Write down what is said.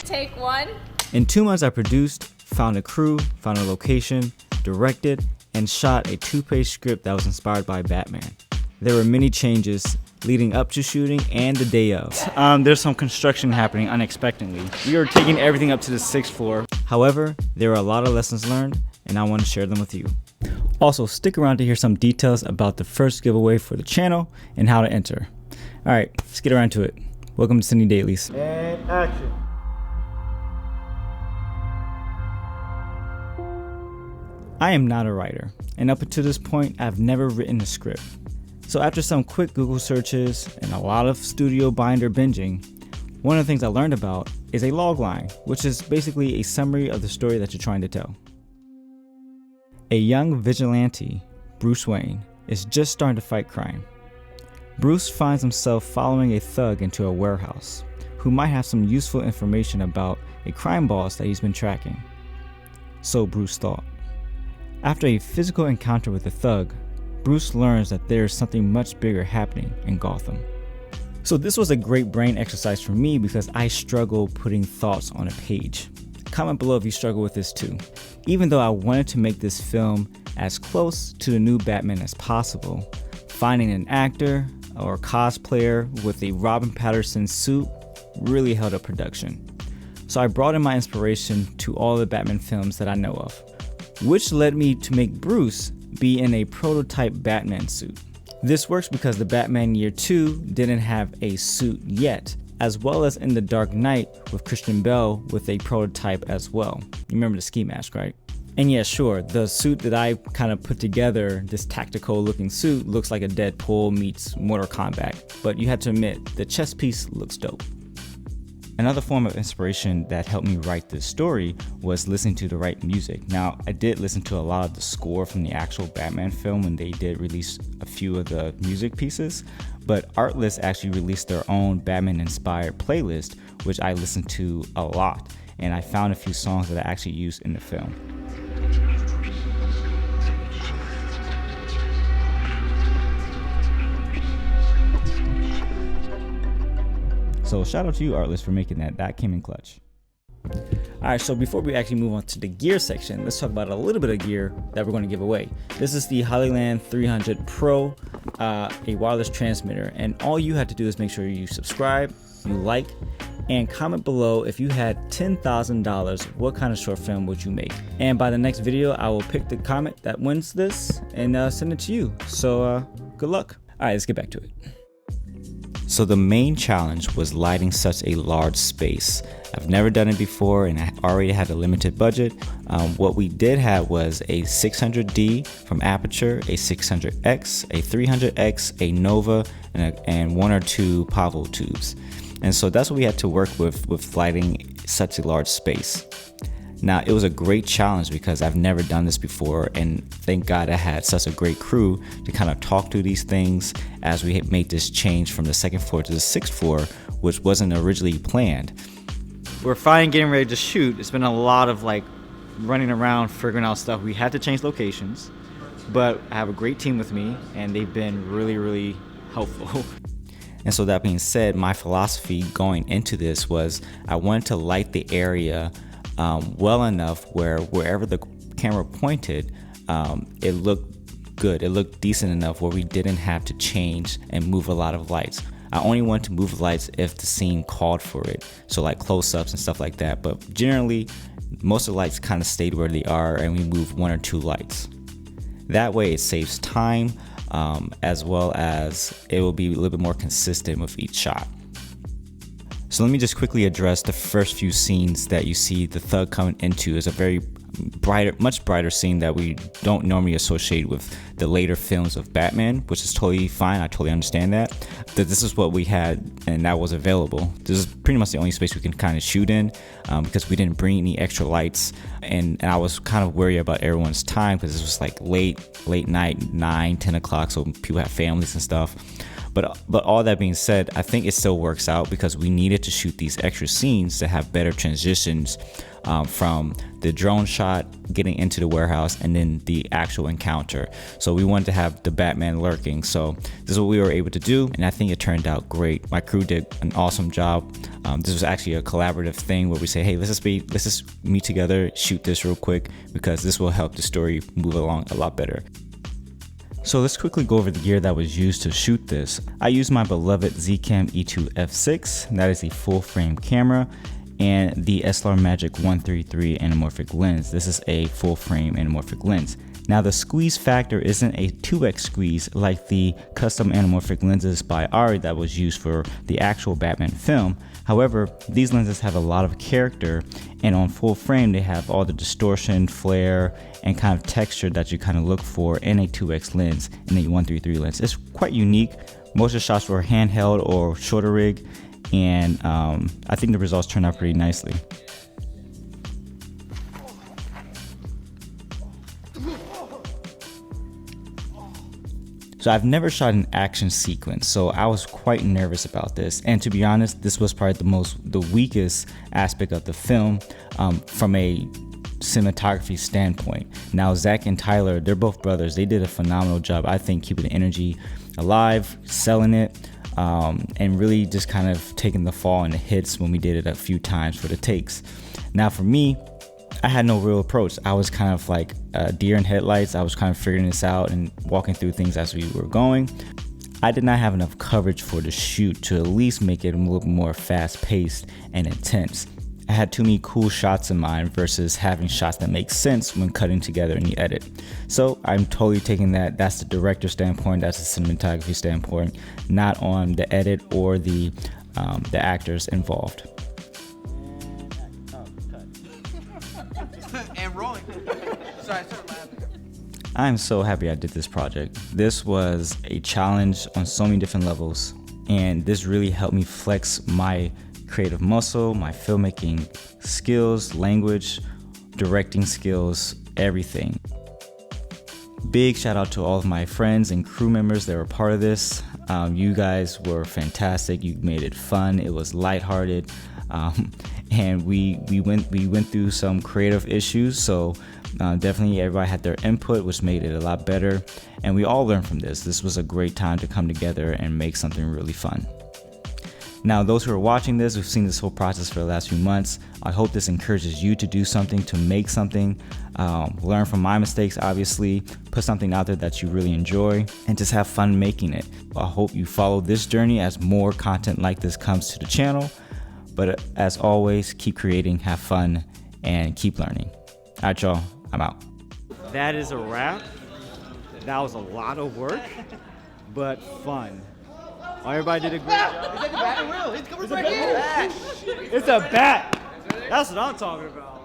Take one. In 2 months, I produced, found a crew, found a location, directed, and shot a 2-page script that was inspired by Batman. There were many changes leading up to shooting and the day of. There's some construction happening unexpectedly. We were taking everything up to the 6th floor. However, there were a lot of lessons learned, and I want to share them with you. Also, stick around to hear some details about the first giveaway for the channel and how to enter. All right, let's get around to it. Welcome to Cine Dailies. And action. I am not a writer, and up until this point, I've never written a script. So after some quick Google searches and a lot of studio binder binging, one of the things I learned about is a log line, which is basically a summary of the story that you're trying to tell. A young vigilante, Bruce Wayne, is just starting to fight crime. Bruce finds himself following a thug into a warehouse, who might have some useful information about a crime boss that he's been tracking. So Bruce thought. After a physical encounter with the thug, Bruce learns that there is something much bigger happening in Gotham. So this was a great brain exercise for me because I struggle putting thoughts on a page. Comment below if you struggle with this too. Even though I wanted to make this film as close to the new Batman as possible, finding an actor or cosplayer with a Robin Patterson suit really held up production. So I brought in my inspiration to all the Batman films that I know of, which led me to make Bruce be in a prototype Batman suit. This works because the Batman Year 2 didn't have a suit yet, as well as in The Dark Knight with Christian Bale with a prototype as well. You remember the ski mask, right? And yeah, sure, the suit that I kind of put together, this tactical looking suit, looks like a Deadpool meets Mortal Kombat, but you have to admit, the chest piece looks dope. Another form of inspiration that helped me write this story was listening to the right music. Now, I did listen to a lot of the score from the actual Batman film when they did release a few of the music pieces, but Artlist actually released their own Batman-inspired playlist, which I listened to a lot, and I found a few songs that I actually used in the film. So shout out to you, Artlist, for making that. That came in clutch. Alright, so before we actually move on to the gear section, let's talk about a little bit of gear that we're going to give away. This is the Hollyland 300 Pro, a wireless transmitter, and all you have to do is make sure you subscribe, you like, and comment below if you had $10,000, what kind of short film would you make? And by the next video, I will pick the comment that wins this and send it to you. So good luck. Alright, let's get back to it. So the main challenge was lighting such a large space. I've never done it before and I already had a limited budget. What we did have was a 600D from Aperture, a 600X, a 300X, a Nova, and 1 or 2 Pavo tubes. And so that's what we had to work with lighting such a large space. Now, it was a great challenge because I've never done this before, and thank God I had such a great crew to kind of talk through these things as we had made this change from the 2nd floor to the 6th floor, which wasn't originally planned. We're finally getting ready to shoot. It's been a lot of like running around figuring out stuff. We had to change locations, but I have a great team with me, and they've been really helpful. And so that being said, my philosophy going into this was I wanted to light the area well enough where wherever the camera pointed, it looked good. It looked decent enough where we didn't have to change and move a lot of lights. I only wanted to move lights if the scene called for it, so like close-ups and stuff like that. But generally, most of the lights kind of stayed where they are, and we moved 1 or 2 lights. That way, it saves time, as well as it will be a little bit more consistent with each shot. So let me just quickly address the first few scenes that you see the thug coming into. Is a very much brighter scene that we don't normally associate with the later films of Batman, which is totally fine. I totally understand that. That this is what we had and that was available. This is pretty much the only space we can kind of shoot in because we didn't bring any extra lights, and I was kind of worried about everyone's time because this was like late night, 9-10 o'clock, so people have families and stuff. But all that being said, I think it still works out because we needed to shoot these extra scenes to have better transitions from the drone shot getting into the warehouse and then the actual encounter. So we wanted to have the Batman lurking. So this is what we were able to do, and I think it turned out great. My crew did an awesome job. This was actually a collaborative thing where we say, hey, let's just meet together, shoot this real quick, because this will help the story move along a lot better. So let's quickly go over the gear that was used to shoot this. I used my beloved Cam E2-F6, that is the full frame camera, and the SLR Magic 133 anamorphic lens. This is a full frame anamorphic lens. Now the squeeze factor isn't a 2x squeeze like the custom anamorphic lenses by Ari that was used for the actual Batman film. However, these lenses have a lot of character, and on full frame they have all the distortion, flare, and kind of texture that you kind of look for in a 2x lens and a 133 lens. It's quite unique. Most of the shots were handheld or shorter rig, and I think the results turned out pretty nicely. So I've never shot an action sequence, so I was quite nervous about this. And to be honest, this was probably the weakest aspect of the film from a cinematography standpoint. Now Zach and Tyler, they're both brothers. They did a phenomenal job, I think, keeping the energy alive, selling it, and really just kind of taking the fall and the hits when we did it a few times for the takes. Now for me, I had no real approach. I was kind of like deer in headlights. I was kind of figuring this out and walking through things as we were going. I did not have enough coverage for the shoot to at least make it a little more fast paced and intense. I had too many cool shots in mind versus having shots that make sense when cutting together in the edit. So I'm totally taking that's the director standpoint, that's the cinematography standpoint, not on the edit or the actors involved. And rolling. Sorry, I'm so happy I did this project. This was a challenge on so many different levels, and this really helped me flex my creative muscle, my filmmaking skills, language, directing skills, everything. Big shout out to all of my friends and crew members that were part of this. You guys were fantastic. You made it fun. It was lighthearted. And we went through some creative issues, so definitely everybody had their input, which made it a lot better, and we all learned from this. This was a great time to come together and make something really fun. Now, those who are watching this, we've seen this whole process for the last few months. I hope this encourages you to do something, to make something, learn from my mistakes, obviously, put something out there that you really enjoy, and just have fun making it. I hope you follow this journey as more content like this comes to the channel. But as always, keep creating, have fun, and keep learning. All right, y'all, I'm out. That is a wrap. That was a lot of work, but fun. Everybody did a great job. Is that the bat? It's coming right here. It's a bat. That's what I'm talking about.